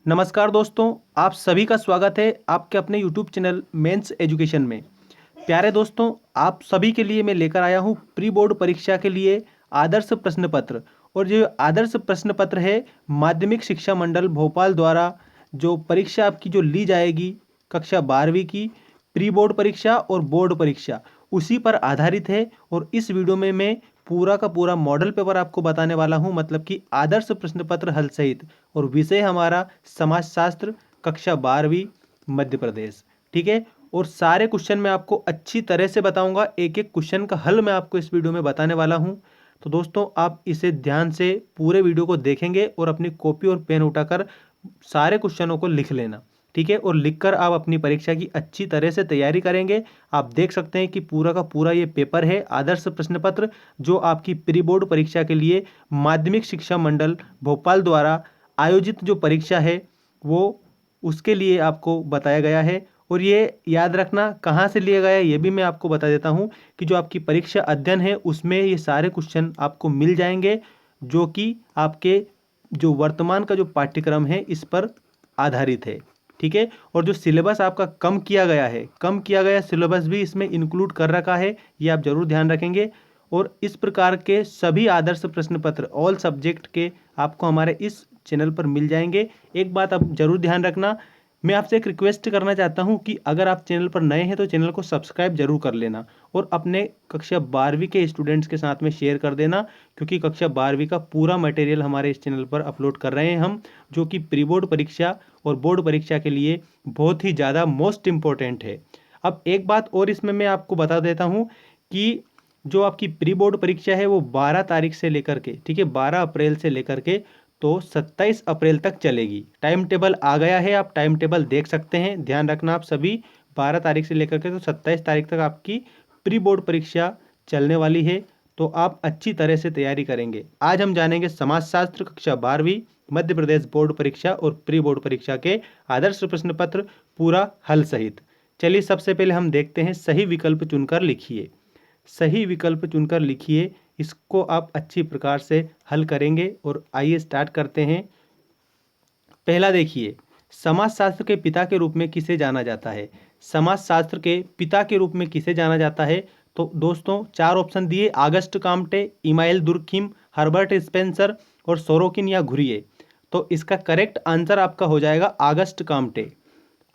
नमस्कार दोस्तों, आप सभी का स्वागत है आपके अपने YouTube चैनल मेंस एजुकेशन में। प्यारे दोस्तों, आप सभी के लिए मैं लेकर आया हूँ प्री बोर्ड परीक्षा के लिए आदर्श प्रश्न पत्र। और जो आदर्श प्रश्न पत्र है माध्यमिक शिक्षा मंडल भोपाल द्वारा जो परीक्षा आपकी जो ली जाएगी कक्षा 12वीं की प्री बोर्ड परीक्षा और बोर्ड परीक्षा उसी पर आधारित है। और इस वीडियो में मैं पूरा का पूरा मॉडल पेपर आपको बताने वाला हूं, मतलब कि आदर्श प्रश्न पत्र हल सहित। और विषय हमारा समाजशास्त्र कक्षा 12वीं मध्य प्रदेश। ठीक है। और सारे क्वेश्चन मैं आपको अच्छी तरह से बताऊंगा, एक एक क्वेश्चन का हल मैं आपको इस वीडियो में बताने वाला हूं। तो दोस्तों आप इसे ध्यान से पूरे वीडियो को देखेंगे और अपनी कॉपी और पेन उठाकर सारे क्वेश्चनों को लिख लेना। ठीक है। और लिखकर आप अपनी परीक्षा की अच्छी तरह से तैयारी करेंगे। आप देख सकते हैं कि पूरा का पूरा ये पेपर है आदर्श प्रश्न पत्र, जो आपकी प्री बोर्ड परीक्षा के लिए माध्यमिक शिक्षा मंडल भोपाल द्वारा आयोजित जो परीक्षा है वो उसके लिए आपको बताया गया है। और ये याद रखना कहाँ से लिया गया है ये भी मैं आपको बता देता हूँ कि जो आपकी परीक्षा अध्ययन है उसमें ये सारे क्वेश्चन आपको मिल जाएंगे, जो कि आपके जो वर्तमान का जो पाठ्यक्रम है इस पर आधारित है। ठीक है। और जो सिलेबस आपका कम किया गया है, कम किया गया सिलेबस भी इसमें इंक्लूड कर रखा है, ये आप जरूर ध्यान रखेंगे। और इस प्रकार के सभी आदर्श प्रश्न पत्र ऑल सब्जेक्ट के आपको हमारे इस चैनल पर मिल जाएंगे। एक बात आप जरूर ध्यान रखना, मैं आपसे एक रिक्वेस्ट करना चाहता हूं कि अगर आप चैनल पर नए हैं तो चैनल को सब्सक्राइब जरूर कर लेना और अपने कक्षा 12वीं के स्टूडेंट्स के साथ में शेयर कर देना, क्योंकि कक्षा 12वीं का पूरा मटेरियल हमारे इस चैनल पर अपलोड कर रहे हैं हम, जो कि प्री बोर्ड परीक्षा और बोर्ड परीक्षा के लिए बहुत ही ज़्यादा मोस्ट इम्पोर्टेंट है। अब एक बात और इसमें मैं आपको बता देता हूँ कि जो आपकी प्री बोर्ड परीक्षा है वो 12 तारीख से लेकर के, ठीक है, 12 अप्रैल से लेकर के तो 27 अप्रैल तक चलेगी। टाइम टेबल आ गया है, आप टाइम टेबल देख सकते हैं, ध्यान रखना आप सभी। 12 तारीख से लेकर के तो 27 तारीख तक आपकी प्री बोर्ड परीक्षा चलने वाली है, तो आप अच्छी तरह से तैयारी करेंगे। आज हम जानेंगे समाजशास्त्र कक्षा 12वीं मध्य प्रदेश बोर्ड परीक्षा और प्री बोर्ड परीक्षा के आदर्श प्रश्न पत्र पूरा हल सहित। चलिए सबसे पहले हम देखते हैं, सही विकल्प चुनकर लिखिए। सही विकल्प चुनकर लिखिए, इसको आप अच्छी प्रकार से हल करेंगे। और आइए स्टार्ट करते हैं। पहला देखिए, समाजशास्त्र के पिता के रूप में किसे जाना जाता है? समाजशास्त्र के पिता के रूप में किसे जाना जाता है? तो दोस्तों चार ऑप्शन दिए, Auguste Comte, Emile Durkheim, Herbert Spencer और सोरोकिन या घुरिये। तो इसका करेक्ट आंसर आपका हो जाएगा आगस्ट काम्टे।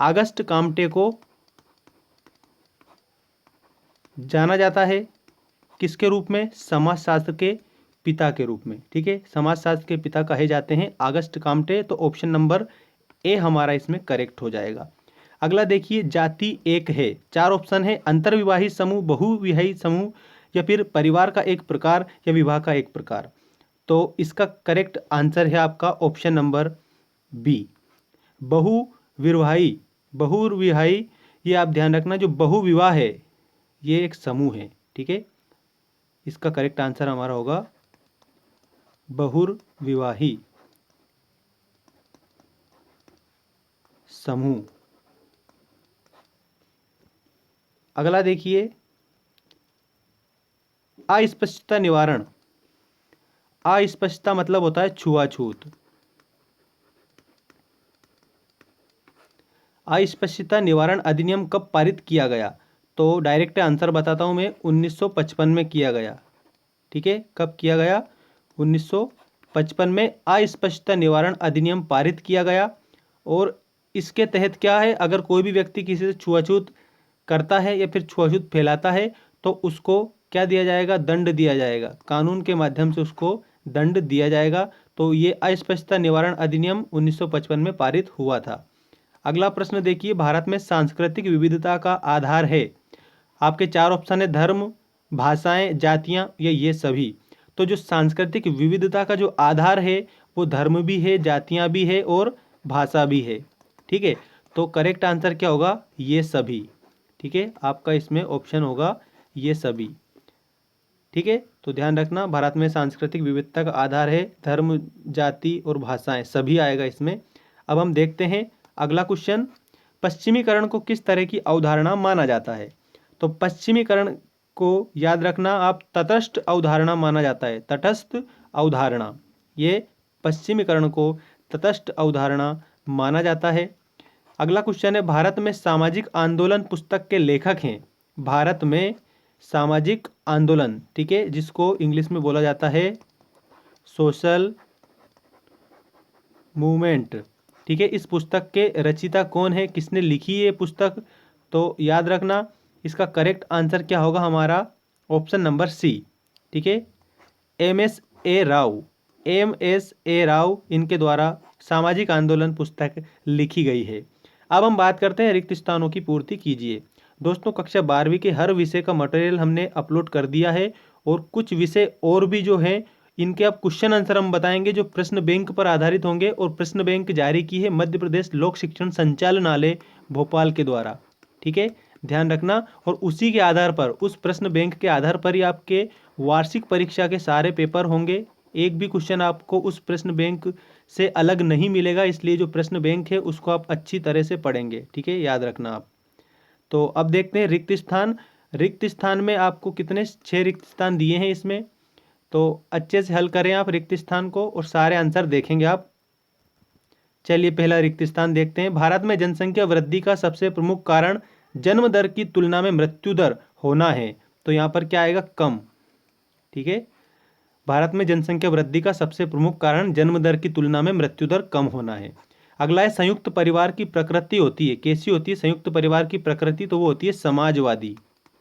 आगस्ट काम्टे को जाना जाता है किसके रूप में? समाजशास्त्र के पिता के रूप में। ठीक है, समाजशास्त्र के पिता कहे जाते हैं आगस्ट काम्टे, तो ऑप्शन नंबर ए हमारा इसमें करेक्ट हो जाएगा। अगला देखिए, जाति एक है, चार ऑप्शन है, अंतर्विवाही समूह, बहुविवाही समूह या फिर परिवार का एक प्रकार या विवाह का एक प्रकार। तो इसका करेक्ट आंसर है आपका ऑप्शन नंबर बी, बहुविवाही। बहुविवाही, ये आप ध्यान रखना, जो बहुविवाह है ये एक समूह है। ठीक है, इसका करेक्ट आंसर हमारा होगा बहुविवाही समूह। अगला देखिए, अस्पष्टता निवारण। अस्पष्टता मतलब होता है छुआछूत। अस्पष्टता निवारण अधिनियम कब पारित किया गया? तो डायरेक्ट आंसर बताता हूं मैं, 1955 में किया गया। ठीक है, कब किया गया? 1955 में अस्पष्टता निवारण अधिनियम पारित किया गया। और इसके तहत क्या है, अगर कोई भी व्यक्ति किसी से छुआछूत करता है या फिर छुआछूत फैलाता है तो उसको क्या दिया जाएगा? दंड दिया जाएगा, कानून के माध्यम से उसको दंड दिया जाएगा। तो ये अस्पष्टता निवारण अधिनियम 1955 में पारित हुआ था। अगला प्रश्न देखिए, भारत में सांस्कृतिक विविधता का आधार है। आपके चार ऑप्शन है, धर्म, भाषाएं, जातियां या ये सभी। तो जो सांस्कृतिक विविधता का जो आधार है वो धर्म भी है, जातियां भी है और भाषा भी है। ठीक है, तो करेक्ट आंसर क्या होगा? ये सभी। ठीक है, आपका इसमें ऑप्शन होगा ये सभी। ठीक है, तो ध्यान रखना, भारत में सांस्कृतिक विविधता का आधार है धर्म, जाति और भाषाएं, सभी आएगा इसमें। अब हम देखते हैं अगला क्वेश्चन, पश्चिमीकरण को किस तरह की अवधारणा माना जाता है? तो पश्चिमीकरण को याद रखना आप, तटस्थ अवधारणा माना जाता है। तटस्थ अवधारणा, ये पश्चिमीकरण को तटस्थ अवधारणा माना जाता है। अगला क्वेश्चन है, भारत में सामाजिक आंदोलन पुस्तक के लेखक हैं। भारत में सामाजिक आंदोलन, ठीक है, जिसको इंग्लिश में बोला जाता है सोशल मूवमेंट, ठीक है, इस पुस्तक के रचयिता कौन है, किसने लिखी है ये पुस्तक? तो याद रखना इसका करेक्ट आंसर क्या होगा हमारा, ऑप्शन नंबर सी, ठीक है, M.S.A. राव। M.S.A. राव इनके द्वारा सामाजिक आंदोलन पुस्तक लिखी गई है। अब हम बात करते हैं रिक्त स्थानों की पूर्ति कीजिए। दोस्तों कक्षा 12वीं के हर विषय का मटेरियल हमने अपलोड कर दिया है और कुछ विषय और भी जो हैं इनके अब क्वेश्चन आंसर हम बताएंगे जो प्रश्न बैंक पर आधारित होंगे, और प्रश्न बैंक जारी की है मध्य प्रदेश लोक शिक्षण संचालनालय भोपाल के द्वारा, ठीक है, ध्यान रखना। और उसी के आधार पर, उस प्रश्न बैंक के आधार पर ही आपके वार्षिक परीक्षा के सारे पेपर होंगे। एक भी क्वेश्चन आपको उस प्रश्न बैंक से अलग नहीं मिलेगा, इसलिए जो प्रश्न बैंक है उसको आप अच्छी तरह से पढ़ेंगे, ठीक है, याद रखना आप। तो अब देखते हैं रिक्त स्थान। रिक्त स्थान में आपको कितने 6 रिक्त स्थान दिए हैं इसमें, तो अच्छे से हल करें आप रिक्त स्थान को और सारे आंसर देखेंगे आप। चलिए पहला रिक्त स्थान देखते हैं। भारत में जनसंख्या वृद्धि का सबसे प्रमुख कारण जन्म दर की तुलना में मृत्यु दर होना है। तो यहाँ पर क्या आएगा, कम, ठीक है, भारत में जनसंख्या वृद्धि का सबसे प्रमुख कारण जन्म दर की तुलना में मृत्यु दर कम होना है। अगला है संयुक्त परिवार की प्रकृति होती है, कैसी होती है संयुक्त परिवार की प्रकृति, तो वो होती है समाजवादी,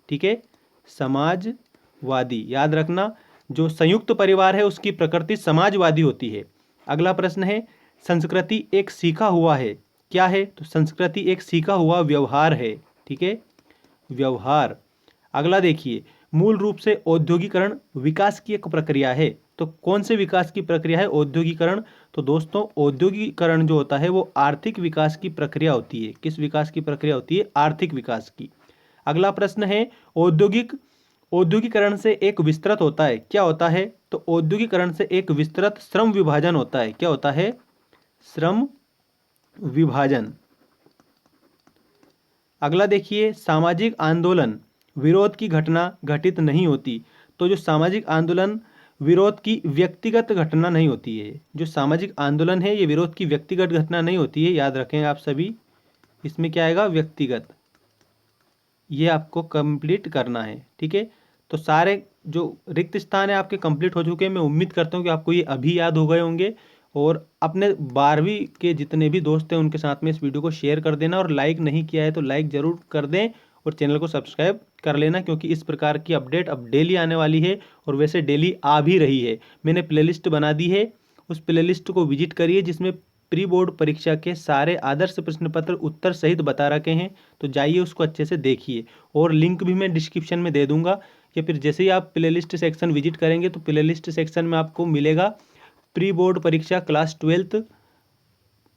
ठीक है, समाजवादी, याद रखना जो संयुक्त परिवार है उसकी प्रकृति समाजवादी होती है। अगला प्रश्न है, संस्कृति एक सीखा हुआ है, क्या है, तो संस्कृति एक सीखा हुआ व्यवहार है, ठीक है, व्यवहार। अगला देखिए, मूल रूप से औद्योगिकरण विकास की एक प्रक्रिया है, तो कौन से विकास की प्रक्रिया है, औद्योगिकरण। तो दोस्तों औद्योगिकरण जो होता है वो आर्थिक विकास की प्रक्रिया होती है। किस विकास की प्रक्रिया होती है, आर्थिक विकास की। अगला प्रश्न है, औद्योगिकरण से एक विस्तृत होता है, क्या होता है, तो औद्योगिकरण से एक विस्तृत श्रम विभाजन होता है, क्या होता है, श्रम विभाजन। अगला देखिए, सामाजिक आंदोलन विरोध की घटना घटित नहीं होती, तो जो सामाजिक आंदोलन विरोध की व्यक्तिगत घटना नहीं होती है, जो सामाजिक आंदोलन है ये विरोध की व्यक्तिगत घटना नहीं होती है, याद रखें आप सभी। इसमें क्या आएगा, व्यक्तिगत, ये आपको कंप्लीट करना है, ठीक है। तो सारे जो रिक्त स्थान है आपके कंप्लीट हो चुके हैं। मैं उम्मीद करता हूँ कि आपको ये अभी याद हो गए होंगे, और अपने 12वीं के जितने भी दोस्त हैं उनके साथ में इस वीडियो को शेयर कर देना, और लाइक नहीं किया है तो लाइक ज़रूर कर दें, और चैनल को सब्सक्राइब कर लेना, क्योंकि इस प्रकार की अपडेट अब डेली आने वाली है, और वैसे डेली आ भी रही है। मैंने प्लेलिस्ट बना दी है, उस प्लेलिस्ट को विजिट करिए जिसमें प्री बोर्ड परीक्षा के सारे आदर्श प्रश्न पत्र उत्तर सहित बता रखे हैं, तो जाइए उसको अच्छे से देखिए, और लिंक भी मैं डिस्क्रिप्शन में दे दूंगा, या फिर जैसे ही आप प्लेलिस्ट सेक्शन विजिट करेंगे तो प्लेलिस्ट सेक्शन में आपको मिलेगा प्री बोर्ड परीक्षा क्लास 12th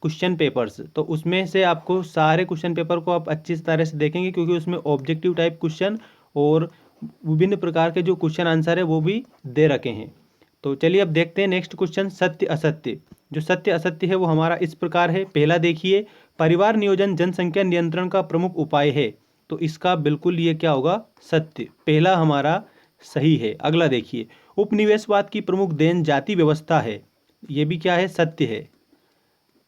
क्वेश्चन पेपर्स, तो उसमें से आपको सारे क्वेश्चन पेपर को आप अच्छी तरह से देखेंगे, क्योंकि उसमें ऑब्जेक्टिव टाइप क्वेश्चन और विभिन्न प्रकार के जो क्वेश्चन आंसर है वो भी दे रखे हैं। तो चलिए अब देखते हैं नेक्स्ट क्वेश्चन, सत्य असत्य। जो सत्य असत्य है वो हमारा इस प्रकार है। पहला देखिए, परिवार नियोजन जनसंख्या नियंत्रण का प्रमुख उपाय है, तो इसका बिल्कुल ये क्या होगा, सत्य, पहला हमारा सही है। अगला देखिए, उपनिवेशवाद की प्रमुख देन जाति व्यवस्था है, ये भी क्या है, सत्य है।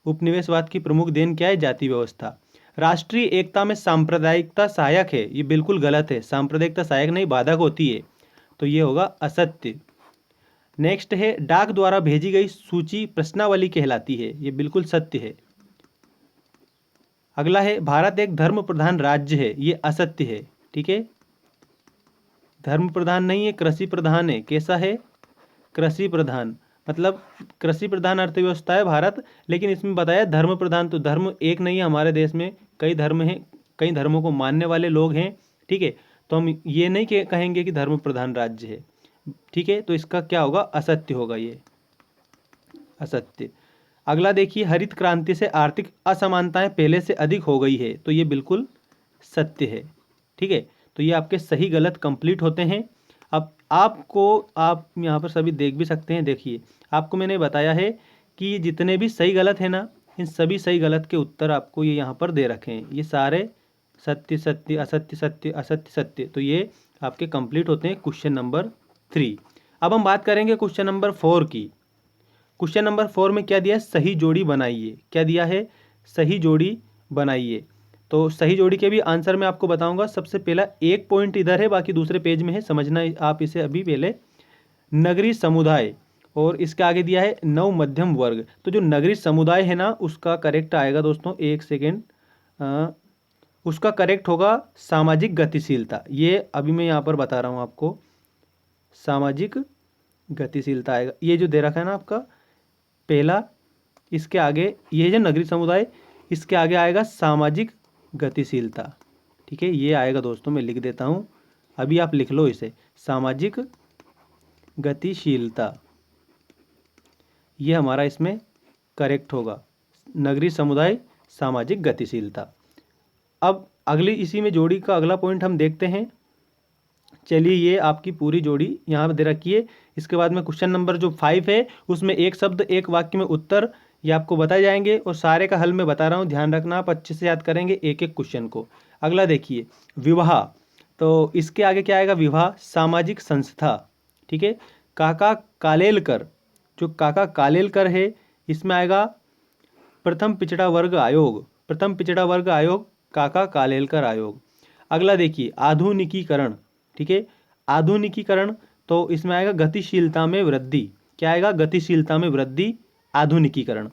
उपनिवेशवाद की प्रमुख देन क्या है, जाति व्यवस्था। राष्ट्रीय एकता में सांप्रदायिकता सहायक है, ये बिल्कुल गलत है, सांप्रदायिकता सहायक नहीं बाधक होती है, तो ये होगा असत्य। नेक्स्ट है, डाक द्वारा भेजी गई सूची प्रश्नावली कहलाती है, ये बिल्कुल सत्य है। अगला है, भारत एक धर्म प्रधान राज्य है, ये असत्य है, ठीक है, धर्म प्रधान नहीं है, कृषि प्रधान है। कैसा है, कृषि प्रधान, मतलब कृषि प्रधान अर्थव्यवस्था है भारत, लेकिन इसमें बताया धर्म प्रधान, तो धर्म एक नहीं है, हमारे देश में कई धर्म हैं, कई धर्मों को मानने वाले लोग हैं, ठीक है, तो हम ये नहीं कहेंगे कि धर्म प्रधान राज्य है, ठीक है, तो इसका क्या होगा, असत्य होगा, ये असत्य। अगला देखिए, हरित क्रांति से आर्थिक असमानताएं पहले से अधिक हो गई है, तो ये बिल्कुल सत्य है, ठीक है। तो ये आपके सही गलत कंप्लीट होते हैं। अब आपको, आप यहाँ पर सभी देख भी सकते हैं, देखिए आपको मैंने बताया है कि जितने भी सही गलत है ना, इन सभी सही गलत के उत्तर आपको ये यहाँ पर दे रखे हैं, ये सारे सत्य सत्य असत्य सत्य असत्य सत्य, तो ये आपके कंप्लीट होते हैं क्वेश्चन नंबर 3। अब हम बात करेंगे क्वेश्चन नंबर 4 की। क्वेश्चन नंबर 4 में क्या दिया है, सही जोड़ी बनाइए, क्या दिया है, सही जोड़ी बनाइए। तो सही जोड़ी के भी आंसर मैं आपको बताऊंगा। सबसे पहला एक पॉइंट इधर है, बाकी दूसरे पेज में है, समझना आप इसे अभी पहले। नगरीय समुदाय और इसके आगे दिया है नव मध्यम वर्ग। तो जो नगरीय समुदाय है ना, उसका करेक्ट आएगा दोस्तों, एक सेकेंड, उसका करेक्ट होगा सामाजिक गतिशीलता। ये अभी मैं यहाँ पर बता रहा हूँ आपको, सामाजिक गतिशीलता आएगा। ये जो दे रखा है ना आपका पहला, इसके आगे ये जो नगरीय समुदाय, इसके आगे आएगा सामाजिक गतिशीलता। ठीक है, ये आएगा दोस्तों, मैं लिख देता हूँ, अभी आप लिख लो इसे, सामाजिक गतिशीलता। ये हमारा इसमें करेक्ट होगा, नगरीय समुदाय, सामाजिक गतिशीलता। अब अगली इसी में जोड़ी का अगला पॉइंट हम देखते हैं। चलिए, ये आपकी पूरी जोड़ी यहाँ पर दे रखी है। इसके बाद में क्वेश्चन नंबर जो 5 है, उसमें एक शब्द एक वाक्य में उत्तर ये आपको बताए जाएंगे, और सारे का हल मैं बता रहा हूँ, ध्यान रखना, आप अच्छे से याद करेंगे एक एक क्वेश्चन को। अगला देखिए, विवाह। तो इसके आगे क्या आएगा, विवाह, सामाजिक संस्था। ठीक है, काका कालेलकर, जो काका कालेलकर है, इसमें आएगा प्रथम पिछड़ा वर्ग आयोग, प्रथम पिछड़ा वर्ग आयोग, काका कालेलकर आयोग। अगला देखिए, आधुनिकीकरण। ठीक है, आधुनिकीकरण, तो इसमें आएगा गतिशीलता में वृद्धि। क्या आएगा, गतिशीलता में वृद्धि, आधुनिकीकरण।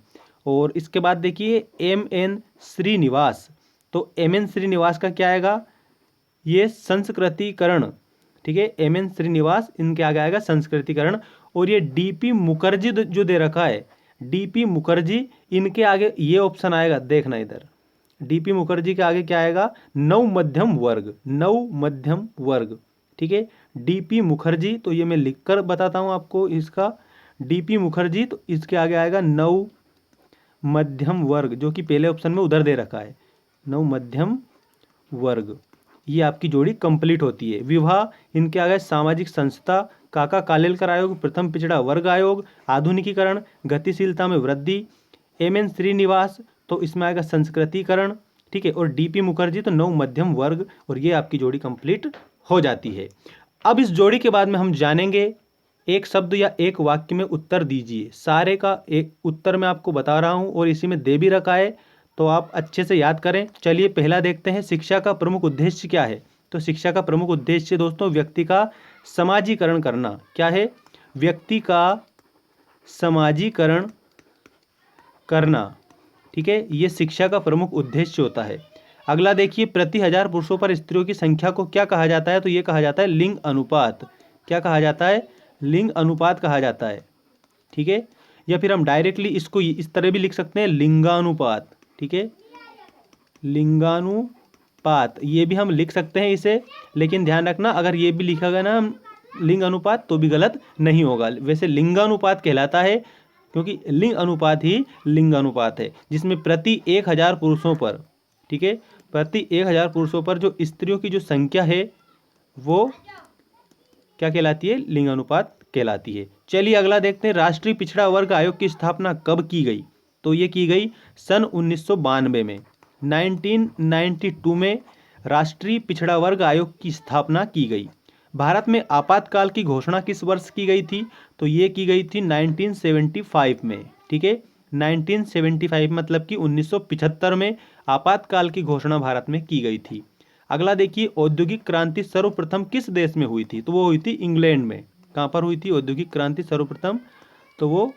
और इसके बाद देखिए MN श्रीनिवास। तो MN श्रीनिवास का क्या आएगा, ये संस्कृतिकरण। ठीक है, MN श्रीनिवास, इनके आगे आएगा संस्कृतिकरण। और ये DP मुखर्जी जो दे रखा है, DP मुखर्जी, इनके आगे ये ऑप्शन आएगा, देखना इधर, DP मुखर्जी के आगे क्या आएगा, नव मध्यम वर्ग, नव मध्यम वर्ग। ठीक है, DP मुखर्जी, तो ये मैं लिखकर बताता हूँ आपको इसका, DP मुखर्जी, तो इसके आगे आएगा नव मध्यम वर्ग, जो कि पहले ऑप्शन में उधर दे रखा है, नव मध्यम वर्ग। ये आपकी जोड़ी कंप्लीट होती है। विवाह, इनके आगे सामाजिक संस्था, काका कालेलकर आयोग, प्रथम पिछड़ा वर्ग आयोग, आधुनिकीकरण, गतिशीलता में वृद्धि, MN श्रीनिवास, तो इसमें आएगा संस्कृतिकरण। ठीक है, और DP मुखर्जी, तो नव मध्यम वर्ग। और ये आपकी जोड़ी कंप्लीट हो जाती है। अब इस जोड़ी के बाद में हम जानेंगे, एक शब्द या एक वाक्य में उत्तर दीजिए। सारे का एक उत्तर मैं आपको बता रहा हूँ और इसी में दे भी रखा है, तो आप अच्छे से याद करें। चलिए पहला देखते हैं, शिक्षा का प्रमुख उद्देश्य क्या है। तो शिक्षा का प्रमुख उद्देश्य दोस्तों, व्यक्ति का समाजीकरण करना। क्या है, व्यक्ति का समाजीकरण करना। ठीक है, ये शिक्षा का प्रमुख उद्देश्य होता है। अगला देखिए, प्रति 1000 पुरुषों पर स्त्रियों की संख्या को क्या कहा जाता है। तो ये कहा जाता है लिंग अनुपात। क्या कहा जाता है, लिंग अनुपात कहा जाता है। ठीक है, या फिर हम डायरेक्टली इसको इस तरह भी लिख सकते हैं, लिंगानुपात। ठीक है, लिंगानुपात, ये भी हम लिख सकते हैं इसे, लेकिन ध्यान रखना, अगर ये भी लिखा गया ना हम लिंग अनुपात, तो भी गलत नहीं होगा। वैसे लिंगानुपात कहलाता है, क्योंकि लिंग अनुपात ही लिंगानुपात है, जिसमें प्रति 1000 पुरुषों पर, ठीक है, प्रति 1000 पुरुषों पर जो स्त्रियों की जो संख्या है, वो क्या कहलाती है, लिंगानुपात कहलाती है। चलिए अगला देखते हैं, राष्ट्रीय पिछड़ा वर्ग आयोग की स्थापना कब की गई। तो ये की गई सन 1992 में, 1992 में राष्ट्रीय पिछड़ा वर्ग आयोग की स्थापना की गई। भारत में आपातकाल की घोषणा किस वर्ष की गई थी। तो ये की गई थी 1975 में। ठीक है, 1975 मतलब कि 1975 में आपातकाल की घोषणा भारत में की गई थी। अगला देखिए, औद्योगिक क्रांति सर्वप्रथम किस देश में हुई थी। तो वो हुई थी इंग्लैंड में। कहाँ पर हुई थी औद्योगिक क्रांति सर्वप्रथम, तो वो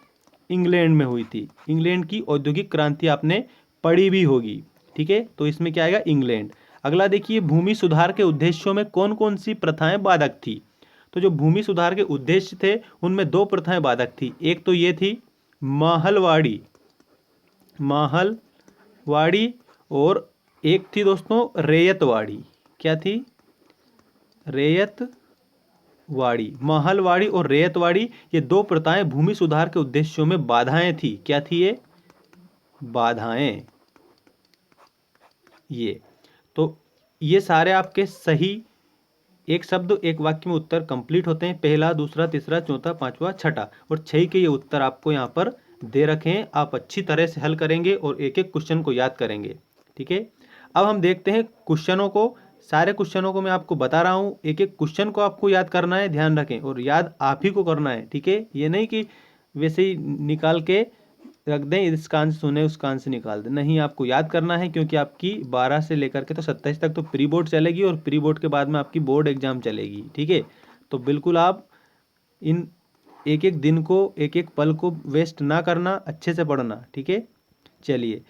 इंग्लैंड में हुई थी। इंग्लैंड की औद्योगिक क्रांति आपने पढ़ी भी होगी। ठीक है, तो इसमें क्या आएगा, इंग्लैंड। अगला देखिए, भूमि सुधार के उद्देश्यों में कौन कौन सी प्रथाएं बाधक थी। तो जो भूमि सुधार के उद्देश्य थे, उनमें 2 प्रथाएं बाधक थी। एक तो ये थी महलवाड़ी, महलवाड़ी, और एक थी दोस्तों रैयतवाड़ी। क्या थी, रैयतवाड़ी। महलवाड़ी और रैयतवाड़ी, ये 2 प्रथाएं भूमि सुधार के उद्देश्यों में बाधाएं थी। क्या थी ये, बाधाएं। ये तो ये सारे आपके सही एक शब्द एक वाक्य में उत्तर कंप्लीट होते हैं। पहला, दूसरा, तीसरा, चौथा, पांचवा, छठा, और 6 के ये उत्तर आपको यहाँ पर दे रखे हैं। आप अच्छी तरह से हल करेंगे और एक एक क्वेश्चन को याद करेंगे। ठीक है, अब हम देखते हैं क्वेश्चनों को। सारे क्वेश्चनों को मैं आपको बता रहा हूँ, एक एक क्वेश्चन को आपको याद करना है, ध्यान रखें, और याद आप ही को करना है। ठीक है, ये नहीं कि वैसे ही निकाल के रख दें, इसका आंसर सुने उसका आंसर निकाल दें। नहीं, आपको याद करना है, क्योंकि आपकी 12 से लेकर के तो 27 तक तो प्री बोर्ड चलेगी और प्री बोर्ड के बाद में आपकी बोर्ड एग्जाम चलेगी। ठीक है, तो बिल्कुल आप इन एक एक दिन को, एक एक पल को वेस्ट ना करना, अच्छे से पढ़ना। ठीक है, चलिए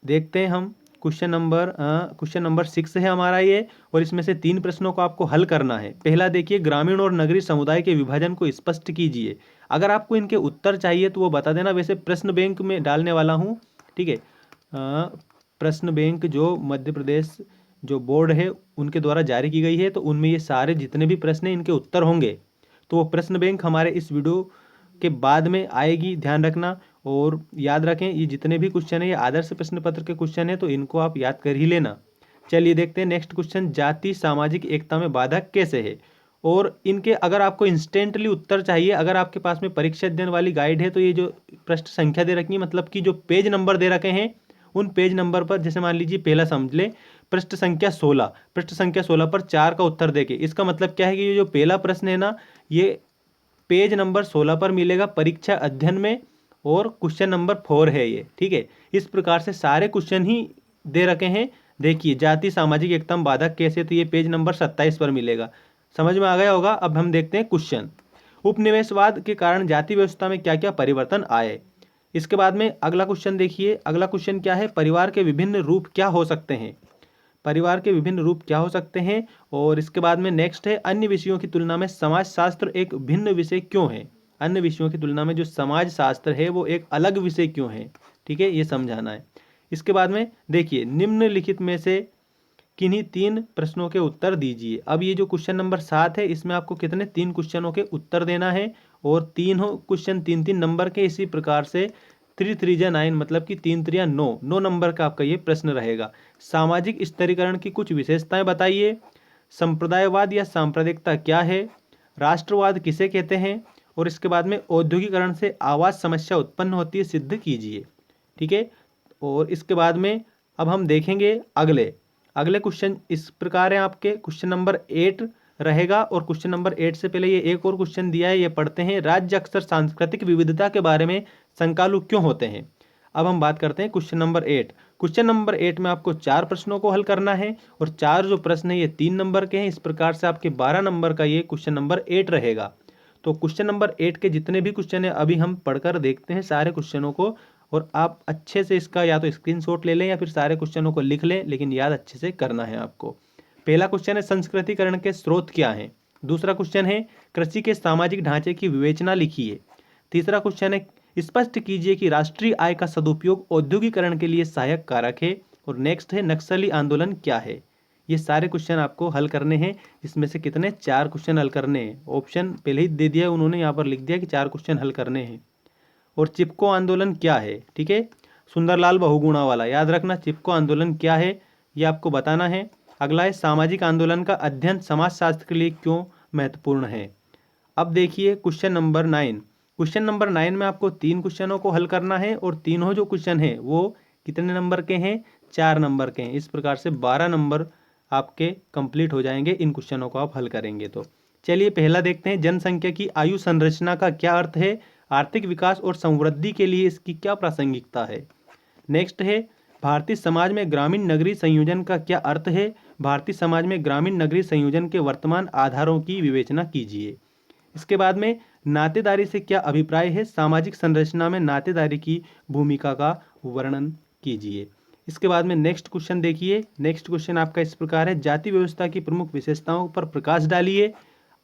देखते हैं हम क्वेश्चन नंबर 6 है हमारा ये, और इसमें से 3 प्रश्नों को आपको हल करना है। पहला देखिए, ग्रामीण और नगरीय समुदाय के विभाजन को स्पष्ट कीजिए। अगर आपको इनके उत्तर चाहिए तो वो बता देना, वैसे प्रश्न बैंक में डालने वाला हूँ। ठीक है, प्रश्न बैंक जो मध्य प्रदेश जो बोर्ड है उनके द्वारा जारी की गई है, तो उनमें ये सारे जितने भी प्रश्न हैं इनके उत्तर होंगे। तो वो प्रश्न बैंक हमारे इस वीडियो के बाद में आएगी, ध्यान रखना। और याद रखें, ये जितने भी क्वेश्चन है ये आदर्श प्रश्न पत्र के क्वेश्चन है, तो इनको आप याद कर ही लेना। चलिए देखते हैं नेक्स्ट क्वेश्चन, जाति सामाजिक एकता में बाधा कैसे है। और इनके अगर आपको इंस्टेंटली उत्तर चाहिए, अगर आपके पास में परीक्षा अध्ययन वाली गाइड है, तो ये जो पृष्ठ संख्या दे रखी है, मतलब कि जो पेज नंबर दे रखे हैं, उन पेज नंबर पर, जैसे मान लीजिए पहला समझ ले, पृष्ठ संख्या 16, पृष्ठ संख्या 16 पर 4 का उत्तर देके, इसका मतलब क्या है कि ये जो पहला प्रश्न है ना, ये पेज नंबर 16 पर मिलेगा परीक्षा अध्ययन में, और क्वेश्चन नंबर 4 है ये। ठीक है, इस प्रकार से सारे क्वेश्चन ही दे रखे हैं। देखिए, जाति सामाजिक एकता में बाधा कैसे, तो ये पेज नंबर 27 पर मिलेगा। समझ में आ गया होगा। अब हम देखते हैं क्वेश्चन, उपनिवेशवाद के कारण जाति व्यवस्था में क्या क्या परिवर्तन आए। इसके बाद में अगला क्वेश्चन देखिए, अगला क्वेश्चन क्या है, परिवार के विभिन्न रूप क्या हो सकते हैं। परिवार के विभिन्न रूप क्या हो सकते हैं। और इसके बाद में नेक्स्ट है, अन्य विषयों की तुलना में समाजशास्त्र एक भिन्न विषय क्यों है। अन्य विषयों की तुलना में जो समाजशास्त्र है वो एक अलग विषय क्यों है। ठीक है, ये समझाना है। इसके बाद में देखिए, निम्नलिखित में से किन्हीं 3 प्रश्नों के उत्तर दीजिए। अब ये जो क्वेश्चन नंबर 7 है, इसमें आपको कितने 3 क्वेश्चनों के उत्तर देना है, और तीनों क्वेश्चन 3-3 नंबर के। इसी प्रकार से 3 3 9, मतलब कि 3 3 9 नंबर का आपका ये प्रश्न रहेगा। सामाजिक स्तरीकरण की कुछ विशेषताएं बताइए। संप्रदायवाद या सांप्रदायिकता क्या है। राष्ट्रवाद किसे कहते हैं। और इसके बाद में औद्योगिकरण से आवास समस्या उत्पन्न होती है, सिद्ध कीजिए। ठीक है, और इसके बाद में अब हम देखेंगे अगले क्वेश्चन इस प्रकार है आपके। क्वेश्चन नंबर 8 रहेगा, और क्वेश्चन नंबर 8 से पहले ये एक और क्वेश्चन दिया है, ये पढ़ते हैं। राज्य अक्सर सांस्कृतिक विविधता के बारे में शंकालु क्यों होते हैं। अब हम बात करते हैं क्वेश्चन नंबर 8। क्वेश्चन नंबर 8 में आपको 4 प्रश्नों को हल करना है, और 4 जो प्रश्न है ये 3 नंबर के हैं। इस प्रकार से आपके 12 नंबर का ये क्वेश्चन नंबर 8 रहेगा। तो क्वेश्चन नंबर 8 के जितने भी क्वेश्चन है अभी हम पढ़कर देखते हैं सारे क्वेश्चनों को, और आप अच्छे से इसका या तो स्क्रीनशॉट ले लें या फिर सारे क्वेश्चनों को लिख लें, लेकिन याद अच्छे से करना है आपको। पहला क्वेश्चन है, संस्कृतिकरण के स्रोत क्या हैं। दूसरा क्वेश्चन है, कृषि के सामाजिक ढांचे की विवेचना लिखिए। तीसरा क्वेश्चन है, स्पष्ट कीजिए कि राष्ट्रीय आय का सदुपयोग औद्योगिकरण के लिए सहायक कारक है। और नेक्स्ट है, नक्सली आंदोलन क्या है। ये सारे क्वेश्चन आपको हल करने हैं, इसमें से कितने 4 क्वेश्चन हल करने हैं। ऑप्शन पहले ही दे दिया है उन्होंने, यहाँ पर लिख दिया कि 4 क्वेश्चन हल करने हैं। और चिपको आंदोलन क्या है। ठीक है, सुंदरलाल बहुगुणा वाला याद रखना, चिपको आंदोलन क्या है ये आपको बताना है। अगला है, सामाजिक आंदोलन का अध्ययन समाजशास्त्र के लिए क्यों महत्वपूर्ण है। अब देखिए क्वेश्चन नंबर 9। क्वेश्चन नंबर 9 में आपको 3 क्वेश्चनों को हल करना है, और तीनों जो क्वेश्चन हैं वो कितने नंबर के हैं, 4 नंबर के हैं। इस प्रकार से 12 नंबर आपके कंप्लीट हो जाएंगे इन क्वेश्चनों को आप हल करेंगे तो। चलिए पहला देखते हैं, जनसंख्या की आयु संरचना का क्या अर्थ है। आर्थिक विकास और समृद्धि के लिए इसकी क्या प्रासंगिकता है। नेक्स्ट है, भारतीय समाज में ग्रामीण नगरीय संयोजन का क्या अर्थ है। भारतीय समाज में ग्रामीण नगरीय संयोजन के वर्तमान आधारों की विवेचना कीजिए। इसके बाद में, नातेदारी से क्या अभिप्राय है। सामाजिक संरचना में नातेदारी की भूमिका का वर्णन कीजिए। इसके बाद में नेक्स्ट क्वेश्चन देखिए। नेक्स्ट क्वेश्चन आपका इस प्रकार है, जाति व्यवस्था की प्रमुख विशेषताओं पर प्रकाश डालिए।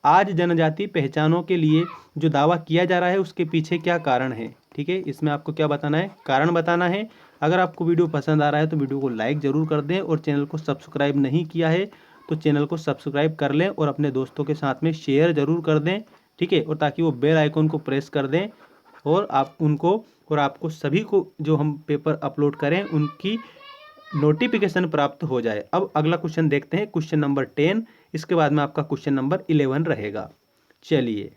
आज जनजाति पहचानों के लिए जो दावा किया जा रहा है उसके पीछे क्या कारण है। ठीक है, इसमें आपको क्या बताना है, कारण बताना है। अगर आपको वीडियो पसंद आ रहा है तो वीडियो को लाइक ज़रूर कर दें, और चैनल को सब्सक्राइब नहीं किया है तो चैनल को सब्सक्राइब कर लें, और अपने दोस्तों के साथ में शेयर ज़रूर कर दें। ठीक है, और ताकि वो बेल आइकन को प्रेस कर दें, और आप उनको और आपको सभी को जो हम पेपर अपलोड करें उनकी नोटिफिकेशन प्राप्त हो जाए। अब अगला क्वेश्चन देखते हैं, क्वेश्चन नंबर 10। इसके बाद में आपका क्वेश्चन नंबर 11 रहेगा। चलिए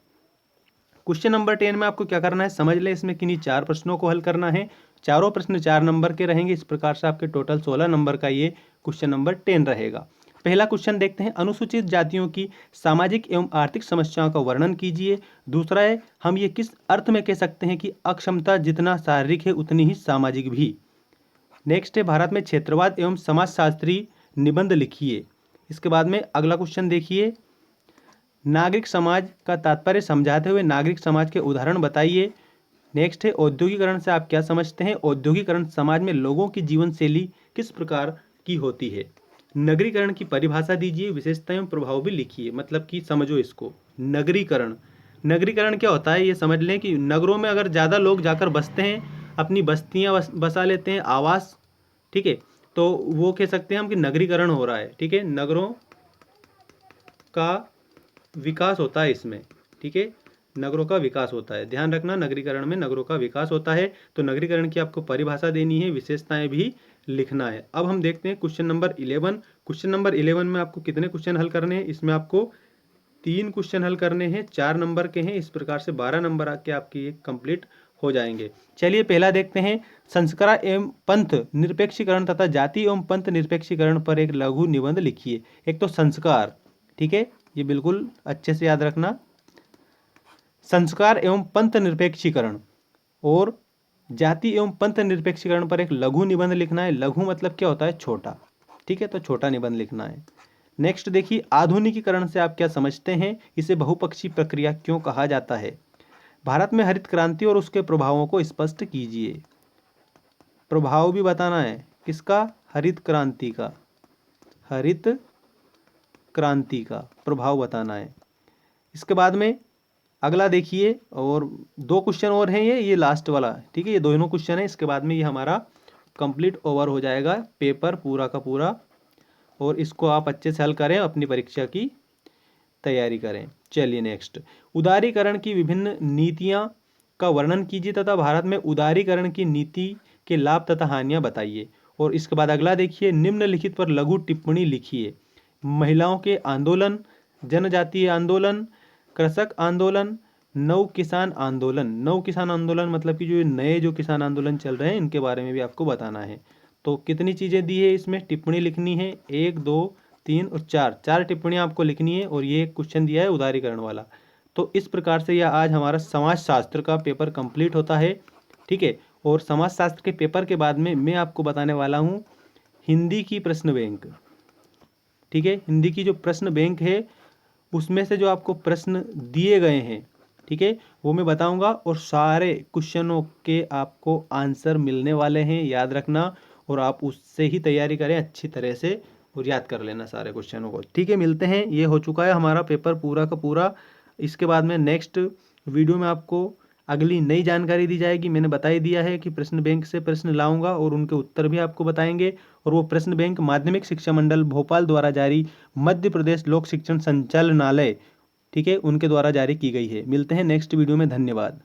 क्वेश्चन नंबर 10 में आपको क्या करना है, समझ लें। इसमें किन्हीं 4 प्रश्नों को हल करना है। चारों प्रश्न 4 नंबर के रहेंगे। इस प्रकार से आपके टोटल 16 नंबर का ये क्वेश्चन नंबर 10 रहेगा। पहला क्वेश्चन देखते हैं, अनुसूचित जातियों की सामाजिक एवं आर्थिक समस्याओं का वर्णन कीजिए। दूसरा है, हम ये किस अर्थ में कह सकते हैं कि अक्षमता जितना शारीरिक है उतनी ही सामाजिक भी। नेक्स्ट है, भारत में क्षेत्रवाद एवं समाजशास्त्री निबंध लिखिए। इसके बाद में अगला क्वेश्चन देखिए, नागरिक समाज का तात्पर्य समझाते हुए नागरिक समाज के उदाहरण बताइए। नेक्स्ट है, औद्योगिकरण से आप क्या समझते हैं? औद्योगिकरण समाज में लोगों की जीवन शैली किस प्रकार की होती है। नगरीकरण की परिभाषा दीजिए, विशेषता एवं प्रभाव भी लिखिए, मतलब कि समझो इसको। नगरीकरण, नगरीकरण क्या होता है ये समझ लें कि नगरों में अगर ज़्यादा लोग जाकर बसते हैं, अपनी बस्तियाँ बसा लेते हैं, आवास, ठीक है, तो वो कह सकते हैं हम कि नगरीकरण हो रहा है। ठीक है, नगरों का विकास होता है इसमें। ठीक है, नगरों का विकास होता है, ध्यान रखना, नगरीकरण में नगरों का विकास होता है। तो नगरीकरण की आपको परिभाषा देनी है, विशेषताएं भी लिखना है। अब हम देखते हैं क्वेश्चन नंबर 11। क्वेश्चन नंबर 11 में आपको कितने क्वेश्चन हल करने हैं? इसमें आपको 3 क्वेश्चन हल करने हैं, 4 नंबर के हैं। इस प्रकार से 12 नंबर के आपके ये कंप्लीट हो जाएंगे। चलिए पहला देखते हैं, संस्कार एवं पंथ निरपेक्षीकरण तथा जाति एवं पंथ निरपेक्षीकरण पर एक लघु निबंध लिखिए। एक तो संस्कार, ठीक है, ये बिल्कुल अच्छे से याद रखना, संस्कार एवं पंथ निरपेक्षीकरण और जाति एवं पंथ निरपेक्षीकरण पर एक लघु निबंध लिखना है। लघु मतलब क्या होता है? छोटा। ठीक है, तो छोटा निबंध लिखना है। नेक्स्ट देखिए, आधुनिकीकरण से आप क्या समझते हैं? इसे बहुपक्षी प्रक्रिया क्यों कहा जाता है? भारत में हरित क्रांति और उसके प्रभावों को स्पष्ट कीजिए। प्रभाव भी बताना है, किसका? हरित क्रांति का, हरित क्रांति का प्रभाव बताना है। इसके बाद में अगला देखिए, और 2 क्वेश्चन और हैं, ये लास्ट वाला, ठीक है, ये दोनों क्वेश्चन है। इसके बाद में ये हमारा कंप्लीट ओवर हो जाएगा पेपर पूरा का पूरा, और इसको आप अच्छे से हल करें, अपनी परीक्षा की तैयारी करें। चलिए नेक्स्ट, उदारीकरण की विभिन्न नीतियां का वर्णन कीजिए तथा भारत में उदारीकरण की नीति के लाभ तथा हानियां बताइए। और इसके बाद अगला देखिए, निम्नलिखित पर लघु टिप्पणी लिखिए। महिलाओं के आंदोलन, जनजातीय आंदोलन, कृषक आंदोलन, नव किसान आंदोलन। नव किसान आंदोलन मतलब कि जो नए जो किसान आंदोलन चल रहे हैं इनके बारे में भी आपको बताना है। तो कितनी चीज़ें दी है इसमें? टिप्पणी लिखनी है 1, 2, 3 और 4 टिप्पणियाँ आपको लिखनी है, और ये क्वेश्चन दिया है उदारीकरण वाला। तो इस प्रकार से यह आज हमारा समाजशास्त्र का पेपर कंप्लीट होता है। ठीक है, और समाजशास्त्र के पेपर के बाद में मैं आपको बताने वाला हूँ हिंदी की प्रश्न बैंक। ठीक है, हिंदी की जो प्रश्न बैंक है उसमें से जो आपको प्रश्न दिए गए हैं, ठीक है, वो मैं बताऊंगा, और सारे क्वेश्चनों के आपको आंसर मिलने वाले हैं, याद रखना, और आप उससे ही तैयारी करें अच्छी तरह से, और याद कर लेना सारे क्वेश्चनों को। ठीक है, मिलते हैं, ये हो चुका है हमारा पेपर पूरा का पूरा। इसके बाद में नेक्स्ट वीडियो में आपको अगली नई जानकारी दी जाएगी। मैंने बता ही दिया है कि प्रश्न बैंक से प्रश्न लाऊंगा और उनके उत्तर भी आपको बताएंगे, और वो प्रश्न बैंक माध्यमिक शिक्षा मंडल भोपाल द्वारा जारी मध्य प्रदेश लोक शिक्षण संचालनालय, ठीक है, उनके द्वारा जारी की गई है। मिलते हैं नेक्स्ट वीडियो में, धन्यवाद।